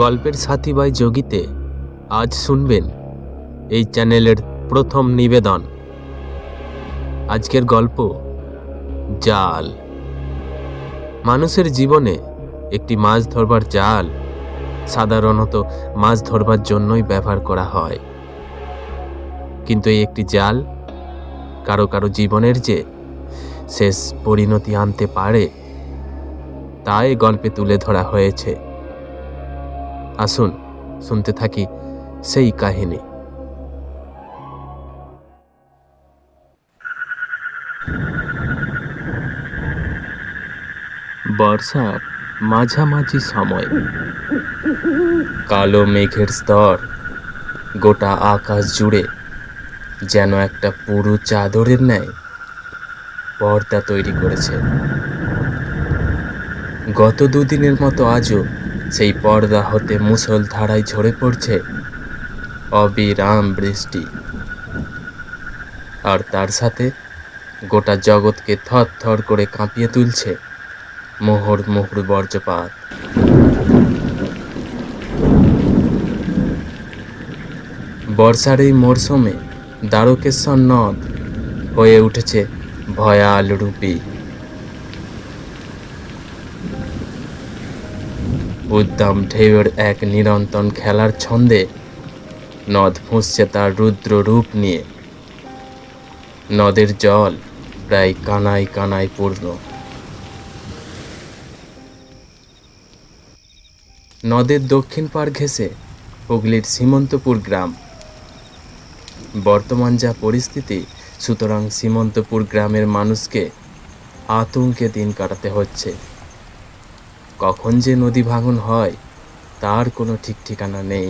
গল্পের সাথী বাই যোগীতে আজ শুনবেন এই চ্যানেলের প্রথম নিবেদন। আজকের গল্প জাল। মানুষের জীবনে একটি মাছ ধরবার জাল সাধারণত মাছ ধরবার জন্যই ব্যবহার করা হয়, কিন্তু এই একটি জাল কারো কারো জীবনের যে শেষ পরিণতি আনতে পারে তা এই গল্পে তুলে ধরা হয়েছে। আসুন শুনতে থাকি সেই কাহিনী। বর্ষার মাঝামাঝি সময় কালো মেঘের স্তর গোটা আকাশ জুড়ে যেন একটা পুরো চাদরের ন্যায় পর্দা তৈরি করেছে। গত দুদিনের মতো আজও সেই পর্দা হতে মুষলধারায় ঝরে পড়ছে অবিরাম বৃষ্টি, আর তার সাথে গোটা জগৎকে থর থর করে কাঁপিয়ে তুলছে মোহর মোহর বজ্রপাত। বর্ষার এই মরশুমে দ্বারকেশ্বর নদ হয়ে উঠেছে ভয়াল রূপী। উদ্দাম ঢেউয়ের এক নিরন্তর খেলার ছন্দে নদ ফুঁসছে তার রুদ্র রূপ নিয়ে। নদের জল প্রায় কানায় কানায় পূর্ণ। নদের দক্ষিণ পাড় ঘেঁষে হুগলির সীমন্তপুর গ্রাম। বর্তমান যা পরিস্থিতি, সুতরাং সীমন্তপুর গ্রামের মানুষকে আতঙ্কে দিন কাটাতে হচ্ছে। কখন যে নদী ভাঙন হয় তার কোনো ঠিক ঠিকানা নেই।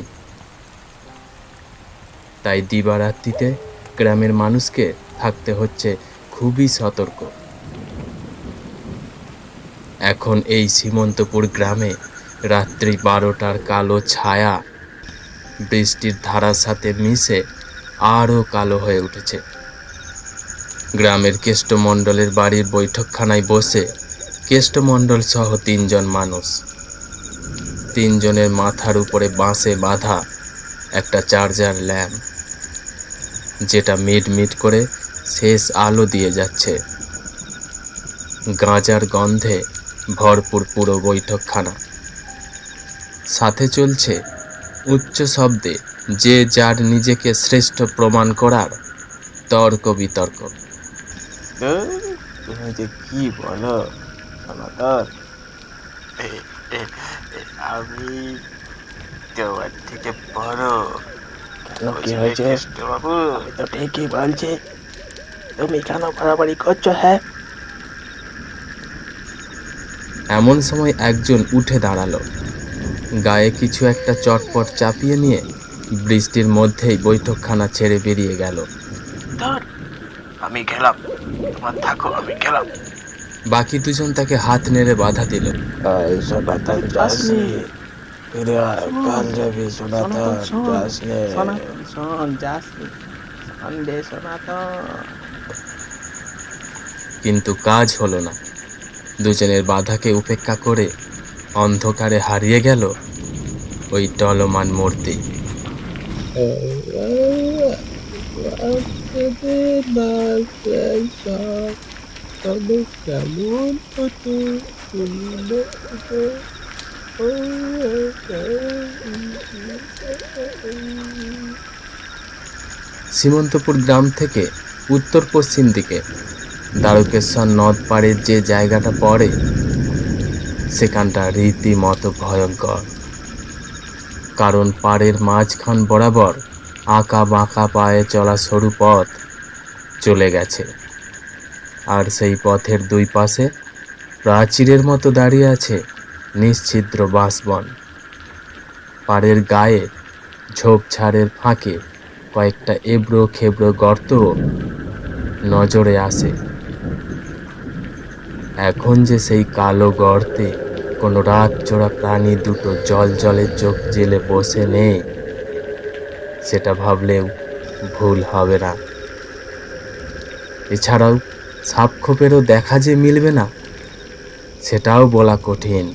তাই দিবারাত্রিতে গ্রামের মানুষকে থাকতে হচ্ছে খুবই সতর্ক। এখন এই সীমন্তপুর গ্রামে রাত্রি 12টার কালো ছায়া বৃষ্টির ধারার সাথে মিশে আরও কালো হয়ে উঠেছে। গ্রামের কেষ্টমণ্ডলের বাড়ির বৈঠকখানায় বসে কেষ্টমণ্ডল সহ 3 জন মানুষ। 3 জনের মাথার উপরে বাঁশে বাঁধা একটা চার্জার ল্যাম্প, যেটা মিট মিট করে শেষ আলো দিয়ে যাচ্ছে। গাঁজার গন্ধে ভরপুর পুরো বৈঠকখানা। সাথে চলছে উচ্চ শব্দে যে যার নিজেকে শ্রেষ্ঠ প্রমাণ করার তর্ক বিতর্ক। তুমি যে কি বলো সনাতন, আমি তোমার থেকে বড়। কেন, কি হয়েছে বাবু? আমি তো ঠিকই বলছি, তুমি কেন বাড়াবাড়ি করছো? হ্যাঁ, এমন সময় একজন উঠে দাঁড়ালো, গায়ে কিছু একটা চটপট চাপিয়ে নিয়ে বৃষ্টির মধ্যেই বৈঠকখানা ছেড়ে বেরিয়ে গেল। আমি গেলাম, তোমার থাকো, আমি গেলাম। বাকি 2 জন তাকে হাত নেড়ে বাধা দিল। সনাতন যাসনি, ফিরে আয়, কাল যাবি। সনাতন যাসনি, শোন, যাসনি, শোন রে সনাতন। কিন্তু কাজ হলো না। 2 জনের বাধাকে উপেক্ষা করে অন্ধকারে হারিয়ে গেল ওই টলমান মূর্তি। সীমন্তপুর গ্রাম থেকে উত্তর পশ্চিম দিকে দ্বারকেশ্বর নদ পাড়ের যে জায়গাটা পড়ে সেখানটা রীতিমতো ভয়ঙ্কর। কারণ পাড়ের মাঝখান বরাবর আঁকা বাঁকা পায়ে চলা সরু পথ চলে গেছে, আর সেই পথের 2 পাশে প্রাচীরের মতো দাঁড়িয়ে আছে নিশ্ছিদ্র বাঁশবন। পাড়ের গায়ে ঝোপঝাড়ের ফাঁকে কয়েকটা এবড়ো খেবড়ো গর্ত নজরে আসে। এখন যে সেই কালো গর্তে কোনো রাত চোরা প্রাণী দুটো জল জলের চোখ জেলে বসে নেই সেটা ভাবলেও ভুল হবে না। এছাড়াও সাপখোপেরও দেখা যে মিলবে না সেটাও বলা কঠিন।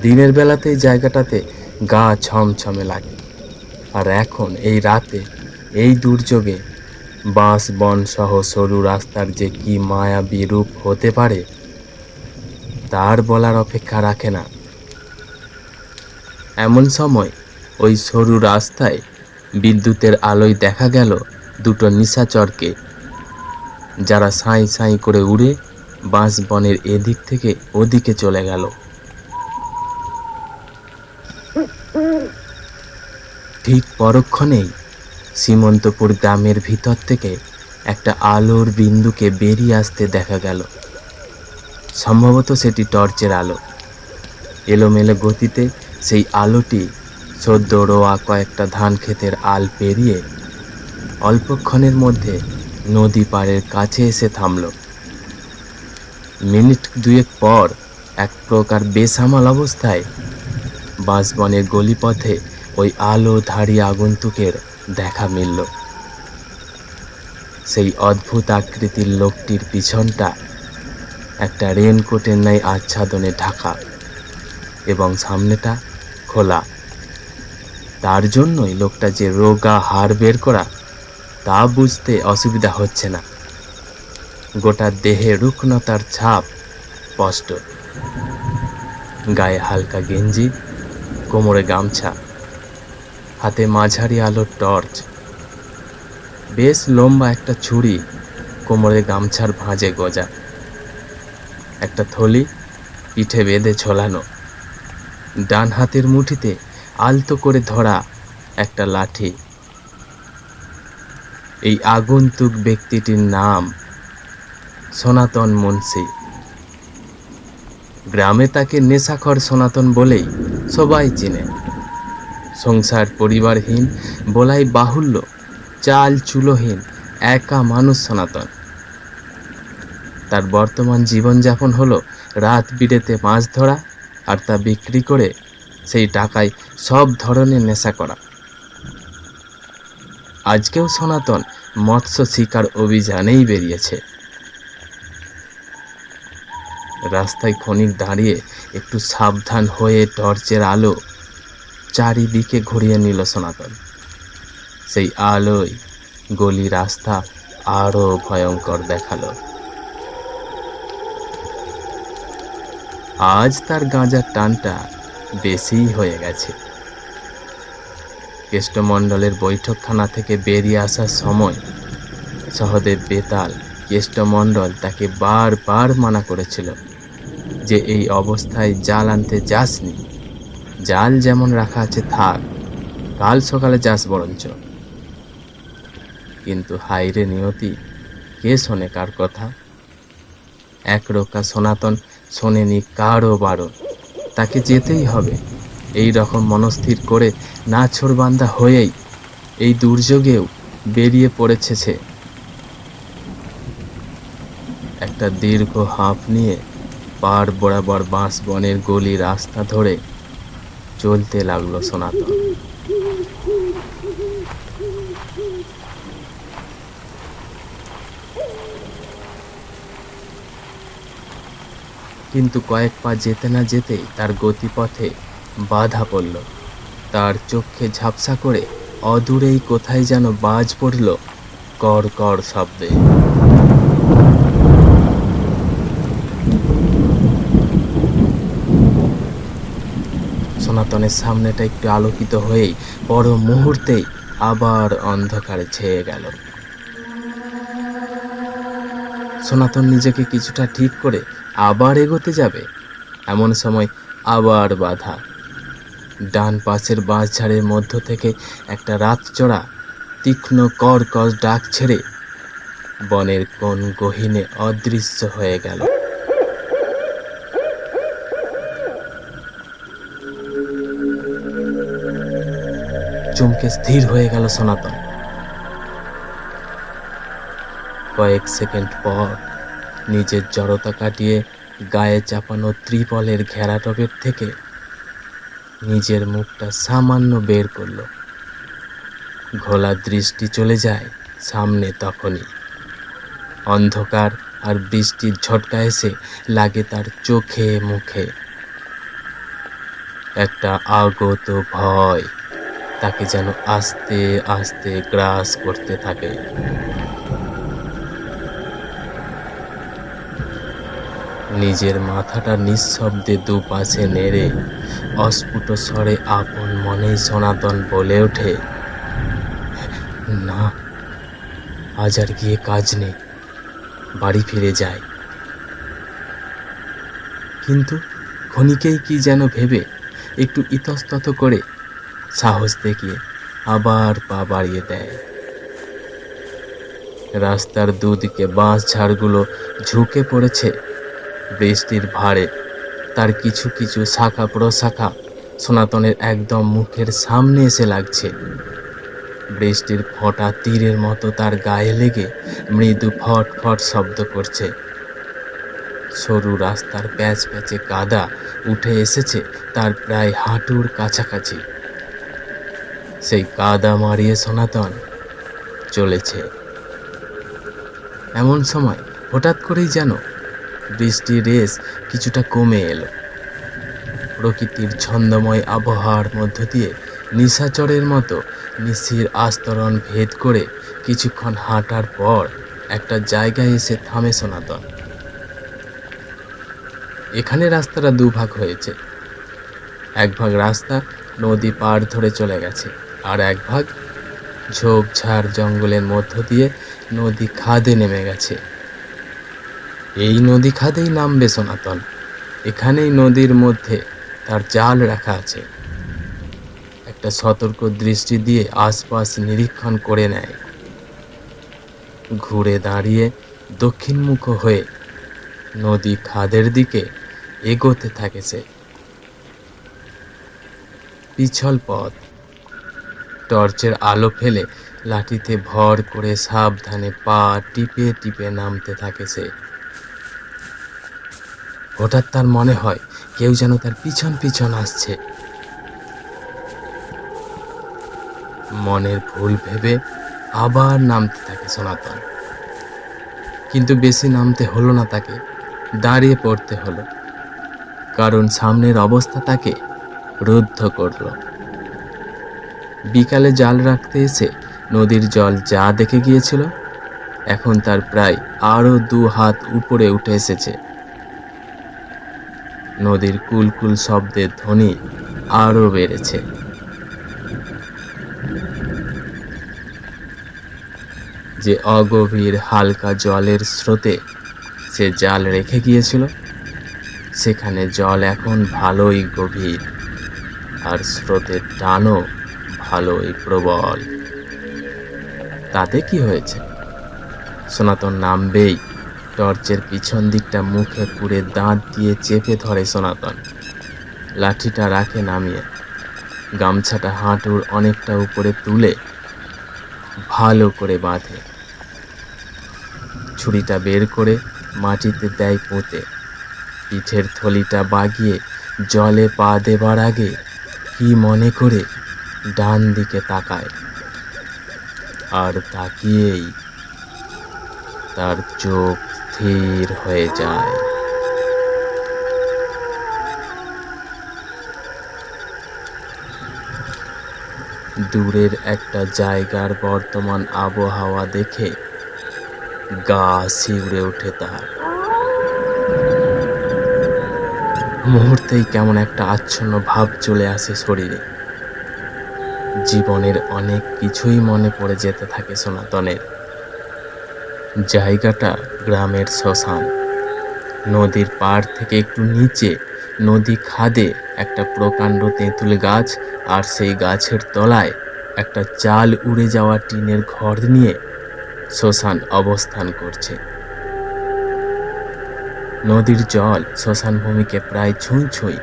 দিনের বেলাতেই জায়গাটাতে গা ছমছমে লাগে, আর এখন এই রাতে, এই দুর্যোগে বাঁশ বন সহ সরু রাস্তার যে কি মায়াবী রূপ হতে পারে তার বলার অপেক্ষা রাখে না। এমন সময় ওই সরু রাস্তায় বিদ্যুতের আলোয় দেখা গেল দুটো নিশাচরকে, যারা সাঁই সাঁই করে উড়ে বাঁশ বনের এদিক থেকে ওদিকে চলে গেল। ঠিক পরক্ষণেই সীমন্তপুর গ্রামের ভিতর থেকে একটা আলোর বিন্দুকে বেরিয়ে আসতে দেখা গেল। সম্ভবত সেটি টর্চের আলো। এলোমেলো গতিতে সেই আলোটি সদ্য রোয়া কয়েকটা ধান ক্ষেতের আল পেরিয়ে অল্পক্ষণের মধ্যে নদী পাড়ের কাছে এসে থামল। মিনিট দুয়েক পর এক প্রকার বেসামাল অবস্থায় বাঁশবনের গলিপথে ওই আলোধারী আগন্তুকের দেখা মিলল। সেই অদ্ভুত আকৃতির লোকটির পিছনটা একটা রেনকোটের ন্যায় আচ্ছাদনে ঢাকা এবং সামনেটা খোলা। তার জন্যই লোকটা যে রোগা হাড় বের করা তা বুঝতে অসুবিধা হচ্ছে না। গোটা দেহে রুক্ষণতার ছাপ স্পষ্ট। গায়ে হালকা গেঞ্জি, কোমরে গামছা, হাতে মাঝারি আলোর টর্চ, বেশ লম্বা একটা ছুরি কোমরে গামছার ভাঁজে গজা, একটা থলি পিঠে বেঁধে ঝোলানো, ডান হাতের মুঠিতে আলতো করে ধরা একটা লাঠি। এই আগন্তুক ব্যক্তিটির নাম সনাতন মুন্সি। গ্রামে তাকে নেশাখর সনাতন বলেই সবাই চেনে। সংসার পরিবারহীন বলাই বাহুল্য, চাল চুলোহীন একা মানুষ সনাতন। তার বর্তমান জীবনযাপন হলো রাত বিরেতে মাছ ধরা আর তা বিক্রি করে সেই টাকায় সব ধরনের নেশা করা। আজকেও সনাতন মৎস্য শিকার অভিযানেই বেরিয়েছে। রাস্তায় ক্ষণিক দাঁড়িয়ে একটু সাবধান হয়ে টর্চের আলো চারিদিকে ঘুরিয়ে নিল সনাতন। সেই আলোয় গলি রাস্তা আরো ভয়ঙ্কর দেখালো। আজ তার গাঁজার টানটা বেশিই হয়ে গেছে। কেষ্টমণ্ডলের বৈঠকখানা থেকে বেরিয়ে আসার সময় সহদেব বেতাল কেষ্টমণ্ডল তাকে বারবার মানা করেছিল যে এই অবস্থায় জাল আনতে যাসনি, জাল যেমন রাখা আছে থাক, কাল সকালে যাস বরঞ্চ। কিন্তু হাইরে নিয়তি, কে শোনে কার কথা? একরোকা সনাতন শোনেনি কারও বারণ। তাকে যেতেই হবে। এই রকম মনস্থির করে নাছোড়বান্দা হয়েই এই দুর্যোগেও বেরিয়ে পড়েছে সে। একটা দীর্ঘ হাঁফ নিয়ে পাড় বরাবর বাঁশ বনের গলি রাস্তা ধরে চলতে লাগলো সনাতন। কিন্তু কয়েক পা যেতে না যেতেই তার গতিপথে বাধা পড়ল। তার চোখে ঝাপসা করে অদূরেই কোথায় যেন বাজ পড়ল কড় কড় শব্দে। সনাতনের সামনেটা একটু আলোকিত হয়েই পর মুহূর্তেই আবার অন্ধকারে ছেয়ে গেল। সনাতন নিজেকে কিছুটা ঠিক করে আবার এগোতে যাবে, এমন সময় আবার বাধা। ডান পাশের বাঁশঝাড়ের মধ্য থেকে একটা রাতচড়া তীক্ষ্ণ কর্কশ ডাক ছেড়ে বনের কোন গহীনে অদৃশ্য হয়ে গেল। চমকে স্থির হয়ে গেল সনাতন। কয়েক সেকেন্ড পর নিজের জড়তা কাটিয়ে গায়ে চাপানো ত্রিপলের ঘেরাটপের থেকে নিজের মুখটা সামান্য বের করল। ঘোলা দৃষ্টি চলে যায় সামনে। তখনই অন্ধকার আর বৃষ্টির ঝটকা এসে লাগে তার চোখে মুখে। একটা আগত ভয় তাকে যেন আস্তে আস্তে গ্রাস করতে থাকে। নিজের মাথাটা নিঃশব্দে দুপাশে নেড়ে অস্ফুট স্বরে আপন মনেই সনাতন বলে ওঠে, না, আজ আর গিয়ে কাজ নেই, বাড়ি ফিরে যায়। কিন্তু ক্ষণিকেই কি যেন ভেবে একটু ইতস্তত করে সাহস দেখিয়ে আবার পা বাড়িয়ে দেয়। রাস্তার দুদিকে বাঁশ ঝাড়গুলো ঝুঁকে পড়েছে বৃষ্টির ভারে। তার কিছু কিছু শাখা প্রশাখা সনাতনের একদম মুখের সামনে এসে লাগছে। বৃষ্টির ফোঁটা তীরের মতো তার গায়ে লেগে মৃদু ফট ফট শব্দ করছে। সরু রাস্তার প্যাচ প্যাচে কাদা উঠে এসেছে তার প্রায় হাঁটুর কাছাকাছি। সেই কাদা মারিয়ে সনাতন চলেছে। এমন সময় হঠাৎ করেই যেন বৃষ্টির রেশ কিছুটা কমে এলো। প্রকৃতির ছন্দময় আবহাওয়ার মধ্য দিয়ে নিশাচরের মতো নিশির আস্তরণ ভেদ করে কিছুক্ষণ হাঁটার পর একটা জায়গায় এসে থামে সনাতন। এখানে রাস্তাটা দুভাগ হয়েছে। এক ভাগ রাস্তা নদী পার ধরে চলে গেছে, আর এক ভাগ ঝোপঝাড় জঙ্গলের মধ্য দিয়ে নদী খাদে নেমে গেছে। এই নদী খাদেই নামবে সনাতন। এখানেই নদীর মধ্যে তার জাল রাখা আছে। একটা সতর্ক দৃষ্টি দিয়ে আশপাশ নিরীক্ষণ করে নেয়। ঘুরে দাঁড়িয়ে দক্ষিণমুখ হয়ে নদী খাদের দিকে এগোতে থাকে সে। পিছল পথ, টর্চের আলো ফেলে লাঠিতে ভর করে সাবধানে পা টিপে টিপে নামতে থাকে সে। হঠাৎ তার মনে হয় কেউ যেন তার পিছন পিছন আসছে। মনের ভুল ভেবে আবার নামতে থাকে সনাতন। কিন্তু বেশি নামতে হলো না তাকে, দাঁড়িয়ে পড়তে হলো, কারণ সামনের অবস্থা তাকে রুদ্ধ করল। বিকালে জাল রাখতে এসে নদীর জল যা দেখে গিয়েছিল, এখন তার প্রায় আরো 2 হাত উপরে উঠে এসেছে। নদীর কুলকুল শব্দের ধ্বনি আরো বেড়েছে। যে অগভীর হালকা জলের স্রোতে সে জাল রেখে গিয়েছিল, সেখানে জল এখন ভালোই গভীর, আর স্রোতের টানও ভালোই প্রবল। তাতে কি হয়েছে? সনাতন নামবেই টর্চের পিছন দিকটা মুখে পুরে দাঁত দিয়ে চেপে ধরে সনাতন। লাঠিটা রাখে নামিয়ে, গামছাটা হাঁটুর অনেকটা উপরে তুলে ভালো করে বাঁধে। ছুরিটা বের করে মাটিতে দেয় পুঁতে। পিঠের থলিটা বাগিয়ে জলে পা দেবার আগে কি মনে করে ডান দিকে তাকায়, আর তাকিয়েই তার চোখ স্থির হয়ে যায়। দূরের একটা জায়গার বর্তমান আবহাওয়া দেখে গা শিউরে ওঠে তার। মুহূর্তেই কেমন একটা আচ্ছন্ন ভাব চলে আসে শরীরে। জীবনের অনেক কিছুই মনে পড়ে যেতে থাকে সনাতনের। জায়গাটা গ্রামের শ্মশান। নদীর পাড় থেকে একটু নিচে নদী খাদে একটা প্রকাণ্ড তেঁতুল গাছ, আর সেই গাছের তলায় একটা চাল উড়ে যাওয়া টিনের ঘর নিয়ে শ্মশান অবস্থান করছে। নদীর জল শ্মশান ভূমিকে প্রায় ছুঁই ছুঁই।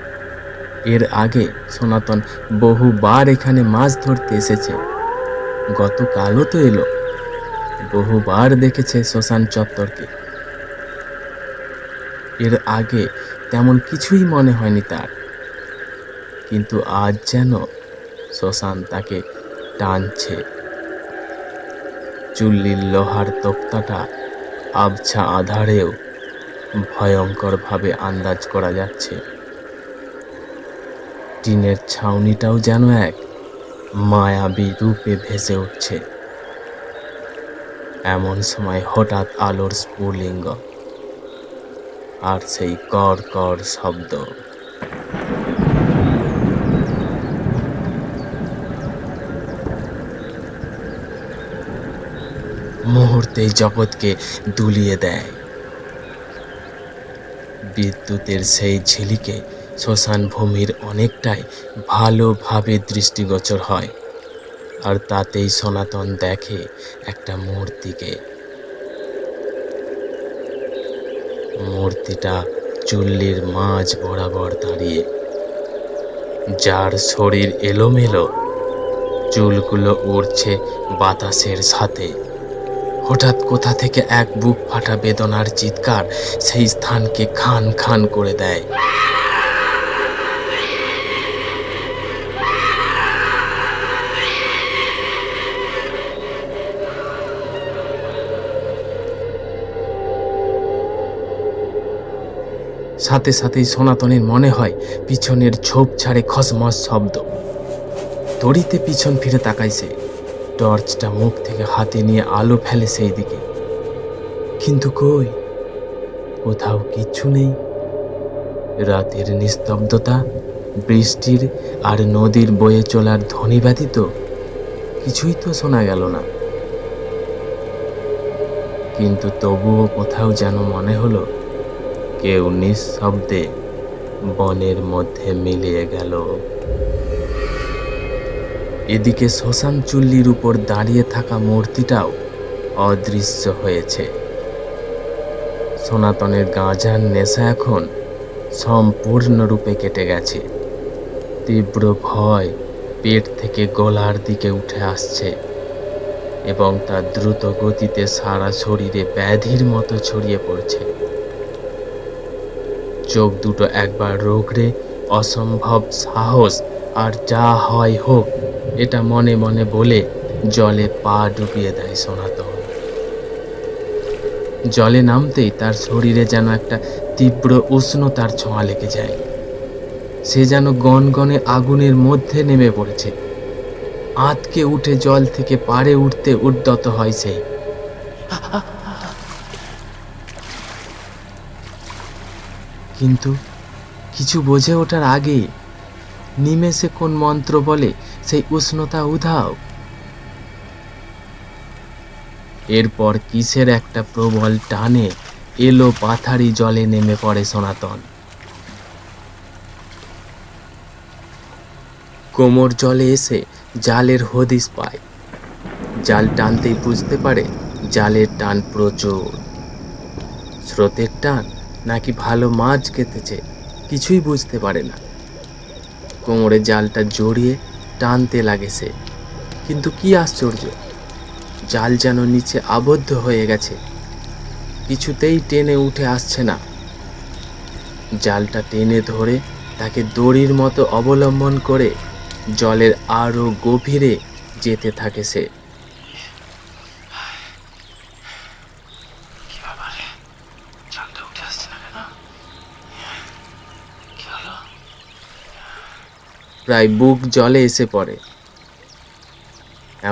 এর আগে সনাতন বহুবার এখানে মাছ ধরতে এসেছে। গতকালও তো এলো। বহুবার দেখেছে শ্মশান চত্বরকে। এর আগে তেমন কিছুই মনে হয়নি তার, কিন্তু আজ যেন শ্মশান তাকে টানছে। চুল্লির লোহার তক্তাটা আবছা আধারেও ভয়ঙ্করভাবে আন্দাজ করা যাচ্ছে। টিনের ছাউনিটাও যেন এক মায়াবী রূপে ভেসে উঠছে। এমন সময় হঠাৎ আলোর স্ফুলিঙ্গ আর সেই কর কর শব্দ। মুহূর্তেই জগৎকে দুলিয়ে দেয়। বিদ্যুতের সেই ঝিলিকে শ্মশান ভূমির অনেকটাই ভালোভাবে দৃষ্টিগোচর হয়, আর তাতেই সনাতন দেখে একটা মূর্তিকে। মূর্তিটা চুল্লির মাঝ বরাবর দাঁড়িয়ে, যার শরীর এলোমেলো, চুলগুলো উড়ছে বাতাসের সাথে। হঠাৎ কোথা থেকে এক বুক ফাটা বেদনার চিৎকার সেই স্থানকে খান খান করে দেয়। সাথে সাথেই সনাতনের মনে হয় পিছনের ঝোপ ছাড়ে খসমস শব্দ। তড়িতে পিছন ফিরে তাকায় সে। টর্চটা মুখ থেকে হাতে নিয়ে আলো ফেলে সেই দিকে, কিন্তু কই, কোথাও কিচ্ছু নেই। রাতের নিস্তব্ধতা, বৃষ্টির আর নদীর বয়ে চলার ধ্বনি ব্যতীত কিছুই তো শোনা গেল না। কিন্তু তবুও কোথাও যেন মনে হলো কেউ নিঃশব্দে বনের মধ্যে মিলিয়ে গেল। এদিকে শ্মশান চুল্লির উপর দাঁড়িয়ে থাকা মূর্তিটাও অদৃশ্য হয়েছে। সনাতনের গাঁজার নেশা এখন সম্পূর্ণরূপে কেটে গেছে। তীব্র ভয় পেট থেকে গলার দিকে উঠে আসছে এবং তার দ্রুত গতিতে সারা শরীরে ব্যাধির মতো ছড়িয়ে পড়ছে। চোখ দুটো একবার রোগড়ে অসম্ভব সাহস আর যা হয় হোক এটা মনে মনে বলে জলে পা ডুবিয়ে দেয় সনাতন। জলে নামতেই তার শরীরে যেন একটা তীব্র উষ্ণতার ছোঁয়া লেগে যায়। সে যেন গনগনে আগুনের মধ্যে নেমে পড়েছে। আঁতকে উঠে জল থেকে পাড়ে উঠতে উদ্যত হয় সে। কিন্তু কিছু বোঝে ওঠার আগে নিমেষে কোন মন্ত্র বলে সেই উষ্ণতা উধাও। এরপর কিসের একটা প্রবল টানে এলো পাথারি জলে নেমে পড়ে সনাতন। কোমর জলে এসে জালের হদিস পায়। জাল টানতেই বুঝতে পারে জালের টান প্রচুর। স্রোতের টান নাকি ভালো মাছ কেটেছে কিছুই বুঝতে পারে না। কোমরে জালটা জড়িয়ে টানতে লাগে সে, কিন্তু কি আশ্চর্য, জাল যেন নিচে আবদ্ধ হয়ে গেছে, কিছুতেই টেনে উঠে আসছে না। জালটা টেনে ধরে তাকে দড়ির মতো অবলম্বন করে জলের আরো গভীরে যেতে থাকে সে। প্রায় বুক জলে এসে পড়ে।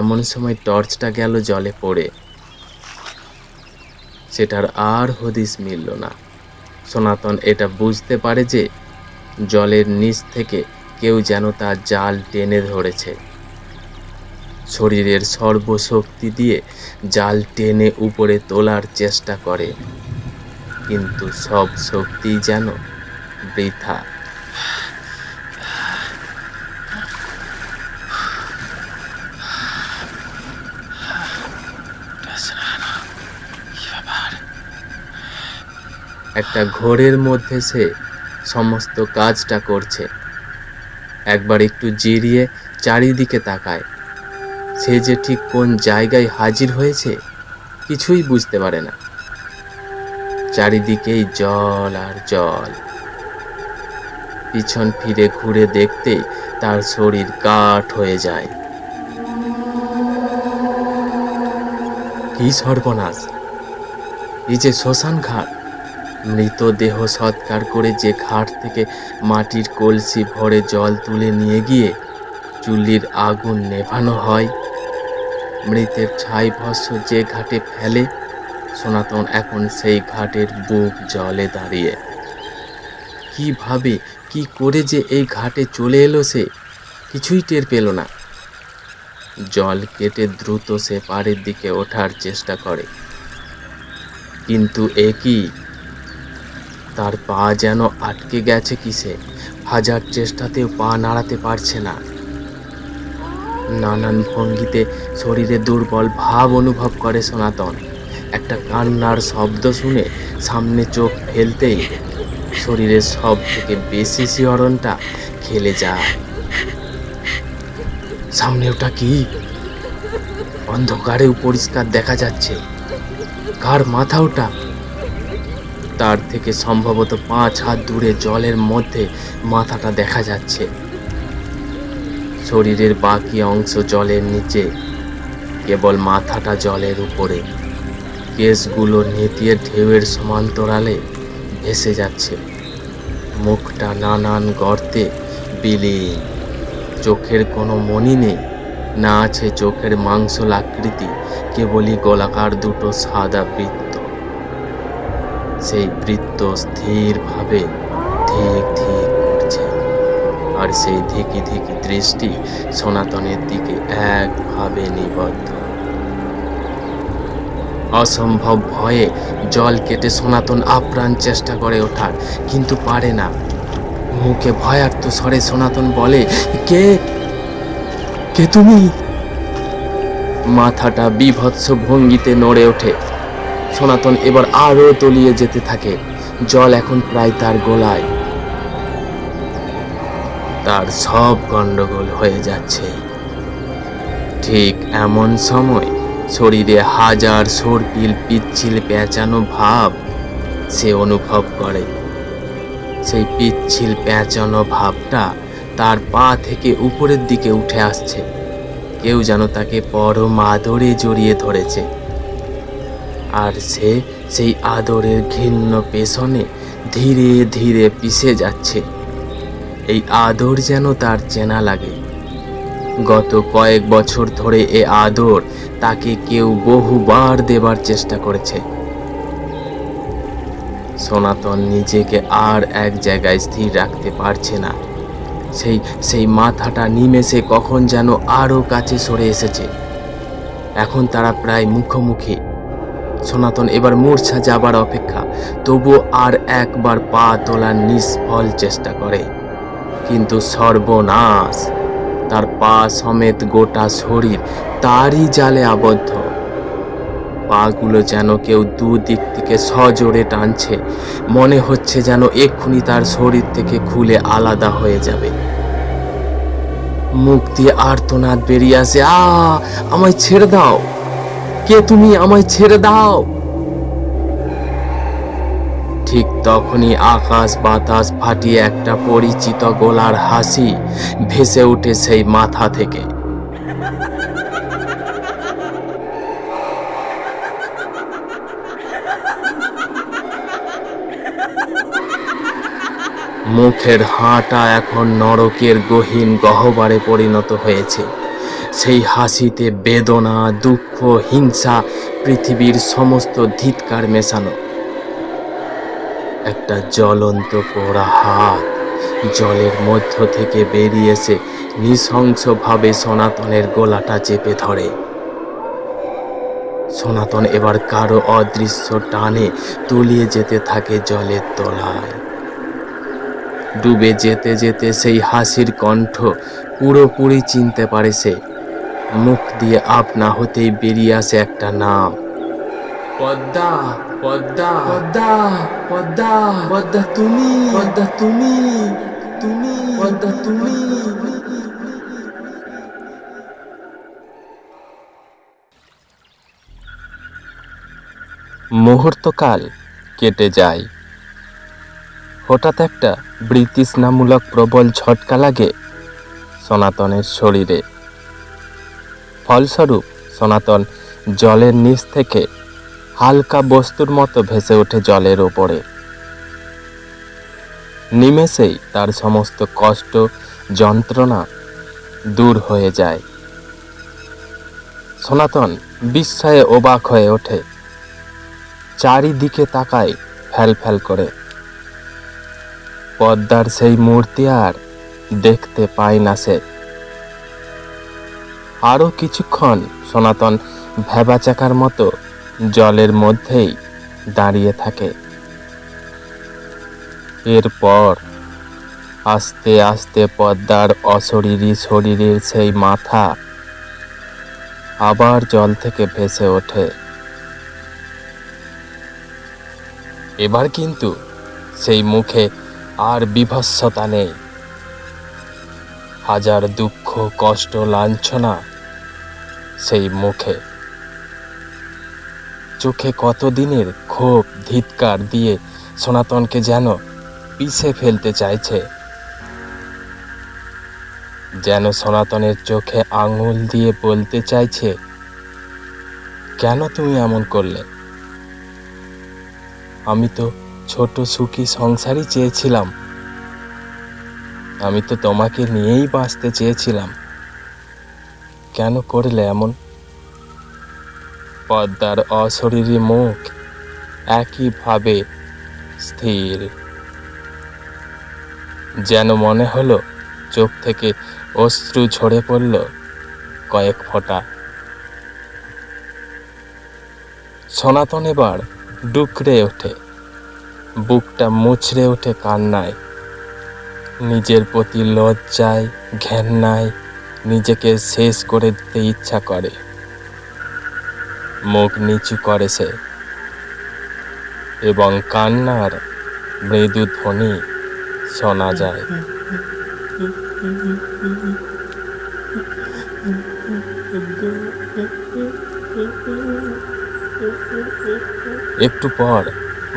এমন সময় টর্চটা গেল জলে পড়ে। সেটার আর হদিস মিলল না। সনাতন এটা বুঝতে পারে যে জলের নিচ থেকে কেউ যেন তার জাল টেনে ধরেছে। শরীরের সর্বশক্তি দিয়ে জাল টেনে উপরে তোলার চেষ্টা করে, কিন্তু সব শক্তি যেন বৃথা। একটা ঘোরের মধ্যে সে সমস্ত কাজটা করছে। একবার একটু জিরিয়ে চারিদিকে তাকায়। সে যে ঠিক কোন জায়গায় হাজির হয়েছে কিছুই বুঝতে পারে না। চারিদিকেই জল আর জল। পিছন ফিরে ঘুরে দেখতেই তার শরীর কাঠ হয়ে যায়। কি সর্বনাশ! এই যে শ্মশান ঘাট, মৃতদেহ সৎকার করে যে ঘাট থেকে মাটির কলসি ভরে জল তুলে নিয়ে গিয়ে চুল্লির আগুন নেভানো হয়, মৃতের ছাই ভস্ম যে ঘাটে ফেলে, সনাতন এখন সেই ঘাটের বুক জলে দাঁড়িয়ে। কিভাবে কি করে যে এই ঘাটে চলে এলো সে কিছুই টের পেল না। জল কেটে দ্রুত সে পাড়ের দিকে ওঠার চেষ্টা করে, কিন্তু এ কি, তার পা যেন আটকে গেছে কিসে। হাজার চেষ্টাতেও পা নাড়াতে পারছে না। নানান ভঙ্গিতে শরীরে দুর্বল ভাব অনুভব করে সনাতন। একটা কান্নার শব্দ শুনে সামনে চোখ ফেলতেই শরীরের সব থেকে বেশি শিহরণটা খেলে যায়। সামনে ওটা কি? অন্ধকারেও পরিষ্কার দেখা যাচ্ছে। কার মাথা ওটা? তার থেকে সম্ভবত 5 হাত দূরে জলের মধ্যে মাথাটা দেখা যাচ্ছে। শরীরের বাকি অংশ জলের নিচে, কেবল মাথাটা জলের উপরে। কেশগুলো নেতিয়ে ঢেউয়ের সমান্তরালে ভেসে যাচ্ছে। মুখটা নানান গর্তে বিলীন। চোখের কোনো মনি নেই, না আছে চোখের মাংসল আকৃতি, কেবলই গোলাকার দুটো সাদা বৃত্ত। সেই বৃত্ত স্থিরভাবে ধিক ধিক করছে, আর সেই ধিকি ধিকি দৃষ্টি সনাতনের দিকে একভাবে নিবদ্ধ। অসম্ভব ভয়ে জল কেটে সনাতন আপ্রাণ চেষ্টা করে ওঠার, কিন্তু পারে না। মুখে ভয়ার্ত স্বরে সনাতন বলে, কে কে তুমি? মাথাটা বিভৎস ভঙ্গিতে নড়ে ওঠে। সনাতন এবার আরো তলিয়ে যেতে থাকে। জল এখন প্রায় তার গলায়। তার সব গন্ডগোল হয়ে যাচ্ছে। ঠিক এমন সময় শরীরে হাজার সর্পিল পিচ্ছিল পেঁচানো ভাব সে অনুভব করে। সেই পিচ্ছিল পেঁচানো ভাবটা তার পা থেকে উপরের দিকে উঠে আসছে। কেউ যেন তাকে পরম আদরে জড়িয়ে ধরেছে, আর সে সেই আদরের ঘৃণ্য পেছনে ধীরে ধীরে পিষে যাচ্ছে। এই আদর যেন তার চেনা লাগে। গত কয়েক বছর ধরে এ আদর তাকে কেউ বহুবার দেবার চেষ্টা করেছে। সনাতন নিজেকে আর এক জায়গায় স্থির রাখতে পারছে না। সেই মাথাটা নিমেষে কখন যেন আরো কাছে সরে এসেছে। এখন তারা প্রায় মুখোমুখি। সনাতন এবার মূর্ছা যাবার অপেক্ষা, তবুও আর একবার পা তোলার নিষ্ফল চেষ্টা করে, কিন্তু সর্বনাশ। তার পা সমেত গোটা শরীর তারই জালে আবদ্ধ। পাগুলো যেন কেউ দুদিক থেকে সজোরে টানছে। মনে হচ্ছে যেন এক্ষুনি তার শরীর থেকে খুলে আলাদা হয়ে যাবে। মুখ দিয়ে আর্তনাদ বেরিয়ে আসে, আমায় ছেড়ে দাও, কে তুমি? আমায় ছেড়ে দাও। ঠিক তখনই আকাশ বাতাস ফাটিয়ে একটা পরিচিত গলার হাসি ভেসে ওঠে সেই মাথা থেকে। মুখের হাঁটা এখন নরকের গহীন গহ্বরে পরিণত হয়েছে। সেই হাসিতে বেদনা, দুঃখ, হিংসা, পৃথিবীর সমস্ত ধিক্কার মেশানো। একটা জ্বলন্ত পোড়া হাত জলের মধ্য থেকে বেরিয়ে এসে নৃশংসভাবে সনাতনের গলাটা চেপে ধরে। সনাতন এবার কারো অদৃশ্য টানে তলিয়ে যেতে থাকে জলের তলায়। ডুবে যেতে যেতে সেই হাসির কণ্ঠ পুরোপুরি চিনতে পারে সে। মুখ দিয়ে আপনা হতেই বেরিয়ে আসে একটা নাম, পদ্মা। পদ্মা, পদ্মা, পদ্মা, পদ্মা তুমি, পদ্মা তুমি, তুমি, পদ্মা তুমি। মুহূর্তকাল কেটে যায়। হঠাৎ একটা বৃতৃষ্ণামূলক প্রবল ঝটকা লাগে সনাতনের শরীরে। ফলস্বরূপ সনাতন জলের নিচ থেকে হালকা বস্তুর মতো ভেসে ওঠে জলের ওপরে। নিমেষেই তার সমস্ত কষ্ট যন্ত্রণা দূর হয়ে যায়। সনাতন বিস্ময়ে অবাক হয়ে ওঠে, চারিদিকে তাকায় ফ্যাল ফ্যাল করে। পদ্মার সেই মূর্তি আর দেখতে পায় না সে। আরো কিছুক্ষণ সনাতন ভ্যাবাচাকার মতো জলের মধ্যেই দাঁড়িয়ে থাকে। এরপর আস্তে আস্তে পদ্মার অশরীরী শরীরের সেই মাথা আবার জল থেকে ভেসে ওঠে। এবার কিন্তু সেই মুখে আর বিভৎসতা নেই। হাজার দুঃখ কষ্ট লাঞ্ছনা সেই মুখে। চোখে কতদিনের ক্ষোভ ধিৎকার দিয়ে সনাতনকে যেন পিষে ফেলতে চাইছে। যেন সনাতনের চোখে আঙুল দিয়ে বলতে চাইছে, কেন তুমি এমন করলে? আমি তো ছোট সুখী সংসারই চেয়েছিলাম। আমি তো তোমাকে নিয়েই বাঁচতে চেয়েছিলাম। কেন করলে এমন? পদ্মার অশরীরী মুখ একইভাবে স্থির। যেন মনে হলো চোখ থেকে অশ্রু ঝরে পড়ল কয়েক ফোঁটা। সনাতন এবার ডুকরে ওঠে, বুকটা মুচড়ে ওঠে কান্নায়। নিজের প্রতি লজ্জায় ঘেন্নায় নিজেকে শেষ করে দিতে ইচ্ছা করে। মুখ নিচু করে সে এবং কান্নার মৃদু ধ্বনি শোনা যায়। একটু পর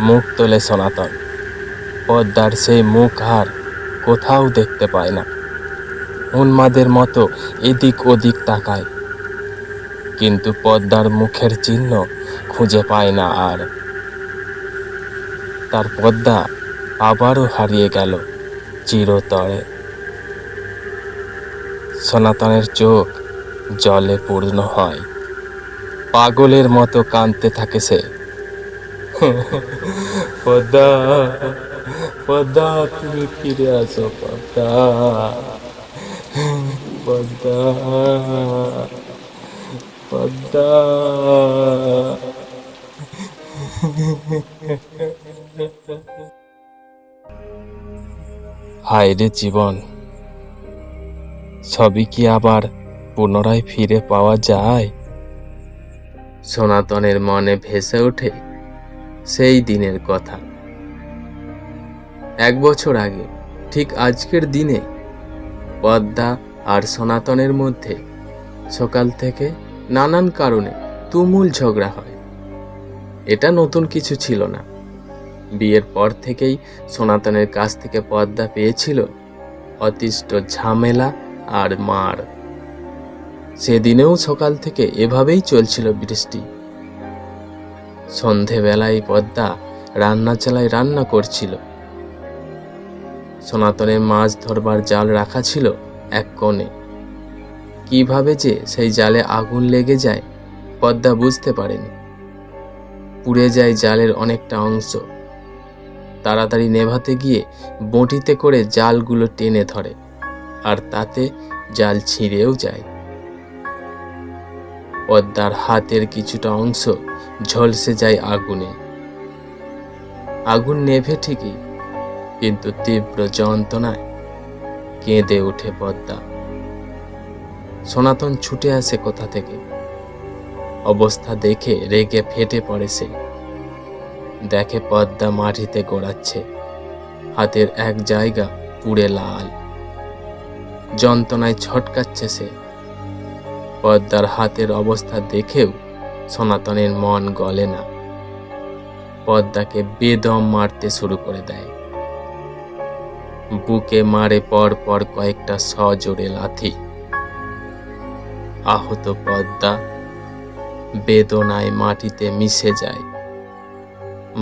মুখ তোলে সনাতন। পদ্মার সেই মুখ আর কোথাও দেখতে পায় না। উন্মাদের মতো এদিক ওদিক তাকায়, কিন্তু পদ্মার মুখের চিহ্ন খুঁজে পায় না আর। তার পদ্মা আবারও হারিয়ে গেল চিরতরে। সনাতনের চোখ জলে পূর্ণ হয়। পাগলের মতো কাঁদতে থাকে সে। পদ্মা, পদ্মা তুমি ফিরে আসো পদ্মা, পদ্মা, পদ্মা। হায় রে জীবন, সবই কি আবার পুনরায় ফিরে পাওয়া যায়? সনাতনের মনে ভেসে ওঠে সেই দিনের কথা। 1 বছর আগে ঠিক আজকের দিনে পদ্মা আর সনাতনের মধ্যে সকাল থেকে নানান কারণে তুমুল ঝগড়া হয়। এটা নতুন কিছু ছিল না। বিয়ের পর থেকেই সনাতনের কাছ থেকে পদ্মা পেয়েছিল অতিষ্ঠ ঝামেলা আর মার। সেদিনেও সকাল থেকে এভাবেই চলছিল বৃষ্টি। সন্ধেবেলায় পদ্মা রান্না চালায় রান্না করছিল। সনাতনের মাছ ধরবার জাল রাখা ছিল এক কোণে। কিভাবে যে সেই জালে আগুন লেগে যায় পদ্মা বুঝতে পারেনি। পুড়ে যায় জালের অনেকটা অংশ। তাড়াতাড়ি নেভাতে গিয়ে বঁটিতে করে জালগুলো টেনে ধরে, আর তাতে জাল ছিঁড়েও যায়। পদ্মার হাতের কিছুটা অংশ ঝলসে যায় আগুনে। আগুন নেভে ঠিকই, কিন্তু তীব্র যন্ত্রণায় কেঁদে ওঠে পদ্মা। সনাতন ছুটে আসে কোথা থেকে। অবস্থা দেখে রেগে ফেটে পড়ে সে। দেখে পদ্মা মাটিতে গড়াচ্ছে, হাতের এক জায়গা পুড়ে লাল। যন্ত্রণায় ছটকাচ্ছে সে। পদ্মার হাতের অবস্থা দেখেও সনাতনের মন গলে না। পদ্মাকে বেদম মারতে শুরু করে দেয়। বুকে মারে পর পর কয়েকটা সজোরে লাথি। আহত পদ্মা বেদনায় মাটিতে মিশে যায়।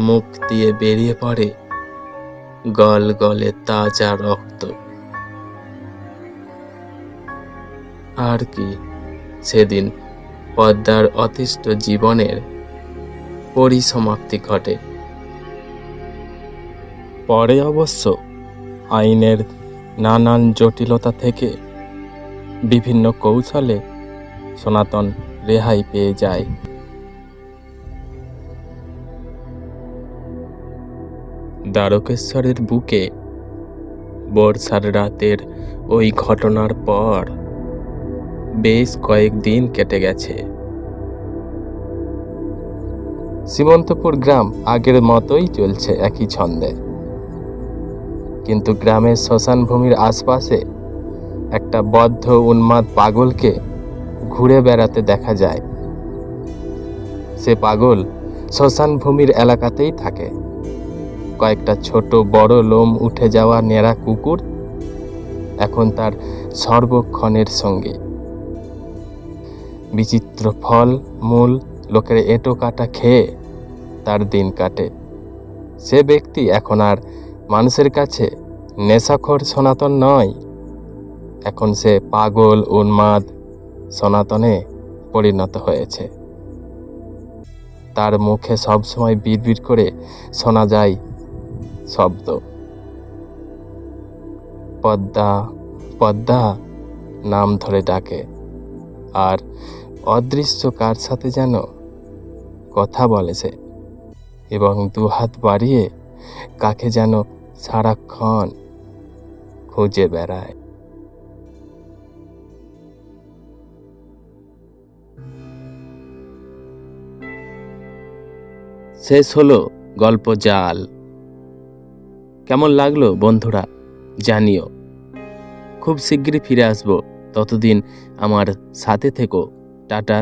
মুখ দিয়ে বেরিয়ে পড়ে গল গলে তাজা রক্ত। আর কি, সেদিন পদ্মার অতিষ্ঠ জীবনের পরিসমাপ্তি ঘটে। পরে অবশ্য আইনের নানান জটিলতা থেকে বিভিন্ন কৌশলে সনাতন রেহাই পেয়ে যায়। দ্বারকেশ্বরের বুকে বর্ষার রাতের ওই ঘটনার পর বেশ কয়েকদিন কেটে গেছে। সীমন্তপুর গ্রাম আগের মতোই চলছে একই ছন্দে, কিন্তু গ্রামের শ্মশান ভূমির আশপাশে একটা বদ্ধ উন্মাদ পাগলকে ঘুরে বেড়াতে দেখা যায়। সে পাগল শ্মশান ভূমির এলাকাতেই থাকে। কয়েকটা ছোট বড় লোম উঠে যাওয়া নেড়া কুকুর এখন তার সর্বক্ষণের সঙ্গী। বিচিত্র ফল মূল লোকের এঁটো কাটা খেয়ে তার দিন কাটে। সে ব্যক্তি এখন আর মানুষের কাছে নেশাখোর সনাতন নয়, এখন সে পাগল উন্মাদ সনাতনে পরিণত হয়েছে। তার মুখে সবসময় বিড়বিড় করে শোনা যায় শব্দ, পদ্মা পদ্মা নাম ধরে ডাকে, আর অদৃশ্য কার সাথে যেন কথা বলেছে এবং দুহাত বাড়িয়ে কাকে যেন সারাক্ষণ খুঁজে বেড়ায়। শেষ হলো গল্প জাল। কেমন লাগলো বন্ধুরা জানিও। খুব শিগগিরই ফিরে আসবো, ততদিন আমার সাথে থেকো। টাটা।